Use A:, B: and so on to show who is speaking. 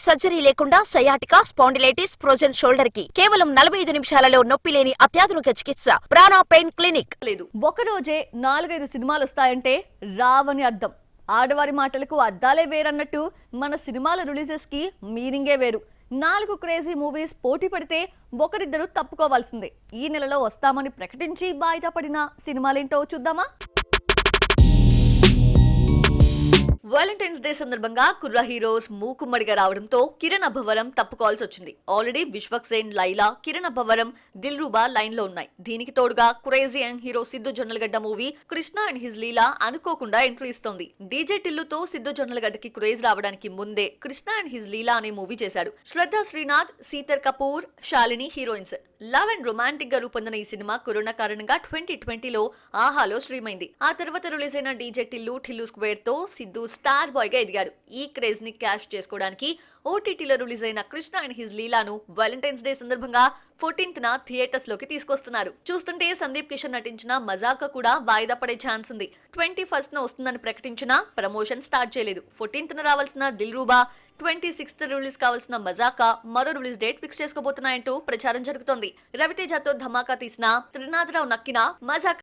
A: Surgery లేకుండా sciatica, spondylitis, frozen shoulder కి కేవలం 45 నిమిషాలలో నొప్పి లేని అత్యాధునిక చికిత్స ప్రాణ పెయిన్ క్లినిక్.
B: ఒకరోజే 4-5 సినిమాలు వస్తాయంటే రావని అర్థం. ఆడవారి మాటలకు అద్దాలే వేరన్నట్టు మన సినిమాల రిలీజెస్ కి మీనింగే వేరు. 4 క్రేజీ మూవీస్ పోటీ పడితే ఒకరిద్దరు తప్పుకోవాల్సిందే. ఈ నెలలో వస్తామని ప్రకటించి వాయిదా పడిన సినిమాలేంటో చూద్దామా? వాలంటైన్స్ డే సందర్భంగా కుర్ర హీరోస్ మూకుమ్మడిగా రావడంతో కిరణ్ అబ్బవరం తప్పుకోవాల్సి వచ్చింది. ఆల్రెడీ విశ్వక్ సేన్, లైలా, కిరణ్ అబ్బవరం, దిల్రూబా లైన్ లో ఉన్నాయి. దీనికి తోడుగా crazy young hero Siddhu Jonnalagadda movie Krishna and his Leela అనుకోకుండా ఎంట్రీ ఇస్తోంది. డీజే టిల్లుతో సిద్ధు జొన్నలగడ్డకి క్రేజ్ రావడానికి ముందే కృష్ణ అండ్ హిజ్ లీలా అనే మూవీ చేశాడు. శ్రద్ధ శ్రీనాథ్, సీతర్ Kapoor, Shalini heroines. Love and romantic గా రూపొందిన ఈ సినిమా కరోనా కారణంగా 2020లో ఆహాలో స్ట్రీమ్ అయింది. ఆ తర్వాత రిలీజ్ అయిన డీజే టిల్లు, టిల్లు స్క్వేర్ తో సిద్ధు స్టార్ బాయ్ గా ఎదిగాడు. ఈ క్రేజ్ ని క్యాష్ చేసుకోవడానికి ఓటీటీలో రిలీజ్ అయిన కృష్ణ అండ్ హిజ్ లీలాను వాలంటైన్స్ డే సందర్భంగా 14న థియేటర్స్ లోకి తీసుకొస్తున్నారు. చూస్తుంటే సందీప్ కిషన్ నటించిన మజాకా కూడా వాయిదా పడే ఛాన్స్ ఉంది. 21న వస్తుందని ప్రకటించినా ప్రమోషన్ స్టార్ట్ చేయలేదు. 14న రావాల్సిన దిల్రూబా, 26th రిలీజ్ కావాల్సిన మజాకా మరో రిలీజ్ డేట్ ఫిక్స్ చేసుకోబోతున్నాయంటూ ప్రచారం జరుగుతోంది. రవితేజతో ధమాకా తీసిన త్రినాథరావు నక్కిన మజాకా